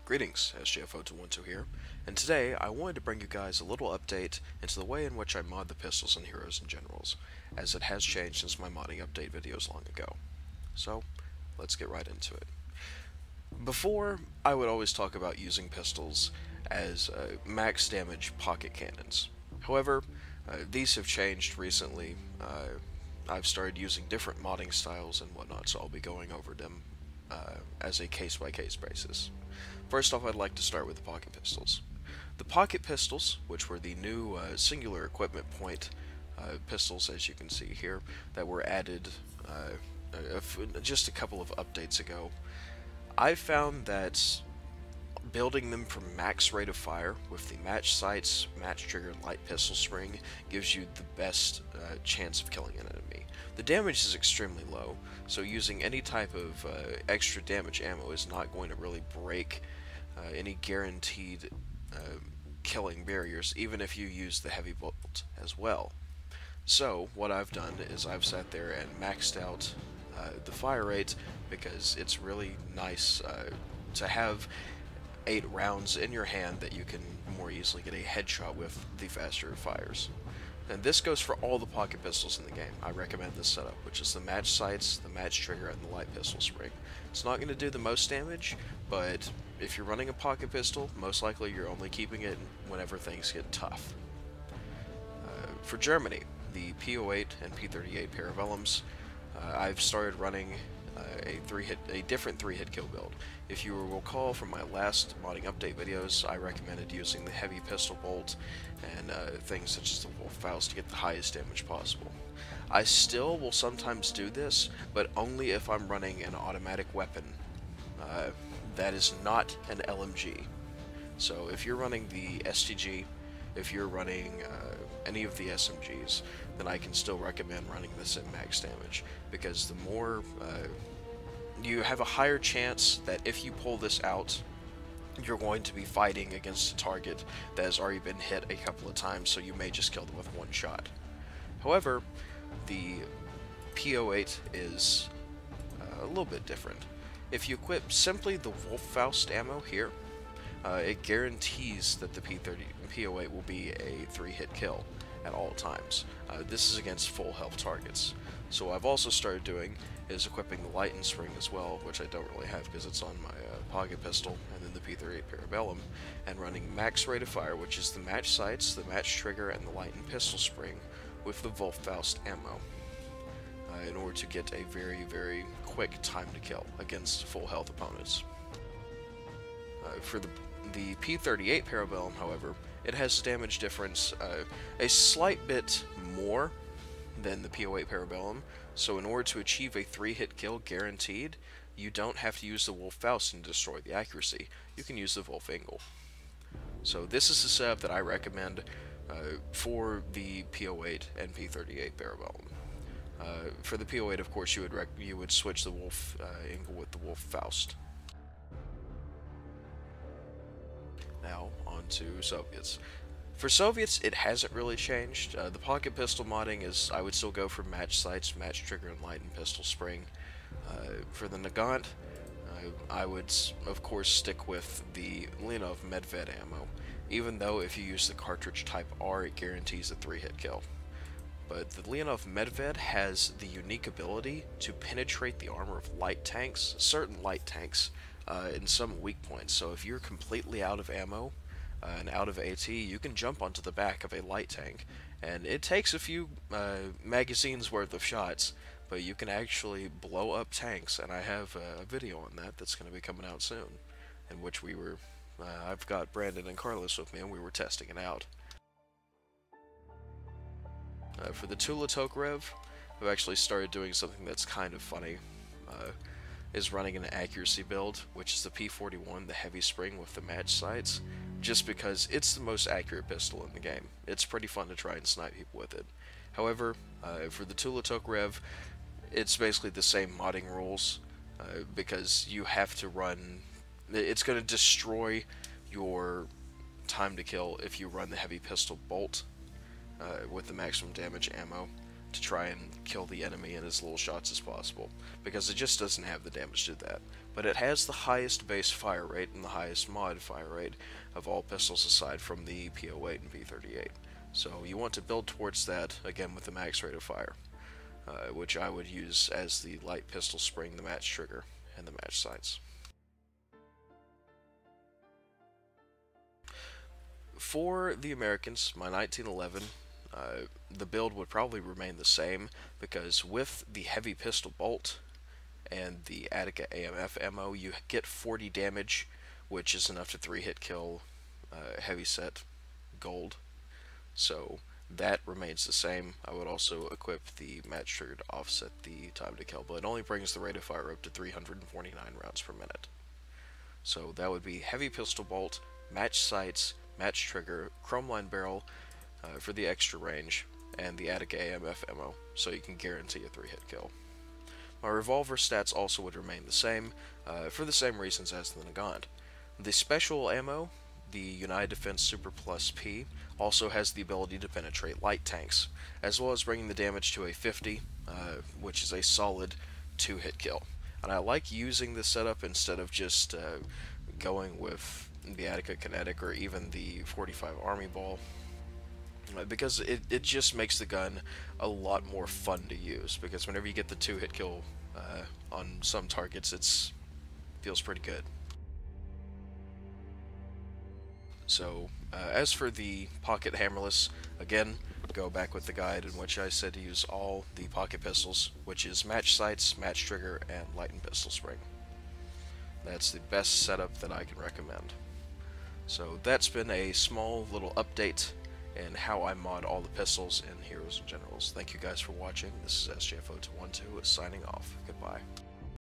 Greetings, SGF0212 here, and today I wanted to bring you guys a little update into the way in which I mod the pistols and heroes and generals, as it has changed since my modding update videos long ago. So, let's get right into it. Before, I would always talk about using pistols as max damage pocket cannons. However, these have changed recently. I've started using different modding styles and whatnot, so I'll be going over them as a case-by-case basis. First off, I'd like to start with the pocket pistols. The pocket pistols, which were the new singular equipment point pistols, as you can see here, that were added just a couple of updates ago, I found that building them for max rate of fire with the match sights, match trigger, and light pistol spring gives you the best chance of killing an enemy. The damage is extremely low, so using any type of extra damage ammo is not going to really break any guaranteed killing barriers, even if you use the heavy bolt as well. So what I've done is I've sat there and maxed out the fire rate, because it's really nice to have 8 rounds in your hand that you can more easily get a headshot with the faster it fires. And this goes for all the pocket pistols in the game. I recommend this setup, which is the match sights, the match trigger, and the light pistol spring. It's not going to do the most damage, but if you're running a pocket pistol, most likely you're only keeping it whenever things get tough. For Germany, the P08 and P38 Parabellums, I've started running a different 3-hit kill build. If you will recall from my last modding update videos, I recommended using the heavy pistol bolt and things such as the Wolf Faust to get the highest damage possible. I still will sometimes do this, but only if I'm running an automatic weapon that is not an LMG. So if you're running the STG, if you're running any of the SMGs, then I can still recommend running this at max damage, because the more you have a higher chance that if you pull this out, you're going to be fighting against a target that has already been hit a couple of times, so you may just kill them with one shot. However, the P08 is a little bit different. If you equip simply the Wolf Faust ammo here, it guarantees that the P08 will be a 3-hit kill at all times. This is against full health targets. So what I've also started doing is equipping the light and spring as well, which I don't really have because it's on my pocket pistol, and then the P38 Parabellum, and running max rate of fire, which is the match sights, the match trigger, and the light and pistol spring with the Wolf Faust ammo, in order to get a very, very quick time to kill against full health opponents. For the P38 Parabellum, however, it has damage difference a slight bit more than the P08 Parabellum, so in order to achieve a 3-hit kill guaranteed, you don't have to use the Wolf Faust and destroy the accuracy. You can use the Wolf Angle. So this is the setup that I recommend for the P08 and P38 Parabellum. For the P08, of course, you would switch the Wolf Angle with the Wolf Faust. Now, on to Soviets. For Soviets, it hasn't really changed. The pocket pistol modding is, I would still go for match sights, match trigger, and light and pistol spring. For the Nagant, I would, of course, stick with the Leonov Medved ammo, even though if you use the cartridge type R, it guarantees a 3-hit kill. But the Leonov Medved has the unique ability to penetrate the armor of light tanks, certain light tanks, in some weak points. So if you're completely out of ammo and out of AT, you can jump onto the back of a light tank, and it takes a few magazines worth of shots, but you can actually blow up tanks, and I have a video on that that's going to be coming out soon, in which we were, I've got Brandon and Carlos with me, and we were testing it out. For the Tula Tokarev, I've actually started doing something that's kind of funny. Is running an accuracy build, which is the P41, the heavy spring with the match sights, just because it's the most accurate pistol in the game. It's pretty fun to try and snipe people with it. However, for the Tula Tokarev, it's basically the same modding rules, because you have to run, it's going to destroy your time to kill if you run the heavy pistol bolt with the maximum damage ammo to try and kill the enemy in as little shots as possible, because it just doesn't have the damage to do that. But it has the highest base fire rate and the highest mod fire rate of all pistols aside from the P08 and P38. So you want to build towards that, again with the max rate of fire, which I would use as the light pistol spring, the match trigger, and the match sights. For the Americans, my 1911, the build would probably remain the same, because with the heavy pistol bolt and the Attica AMF ammo, you get 40 damage, which is enough to 3-hit kill heavyset gold. So that remains the same. I would also equip the match trigger to offset the time to kill, but it only brings the rate of fire up to 349 rounds per minute. So that would be heavy pistol bolt, match sights, match trigger, chrome line barrel for the extra range, and the Attica AMF ammo, so you can guarantee a 3-hit kill. My revolver stats also would remain the same, for the same reasons as the Nagant. The special ammo, the United Defense Super Plus P, also has the ability to penetrate light tanks, as well as bringing the damage to a 50, which is a solid 2-hit kill. And I like using this setup instead of just going with the Attica Kinetic or even the 45 Army Ball, because it just makes the gun a lot more fun to use, because whenever you get the 2-hit kill on some targets, it feels pretty good. So, as for the pocket hammerless, again, go back with the guide in which I said to use all the pocket pistols, which is match sights, match trigger, and lightened pistol spring. That's the best setup that I can recommend. So that's been a small little update in how I mod all the pistols in Heroes and Generals. Thank you guys for watching. This is SJF0212 signing off. Goodbye.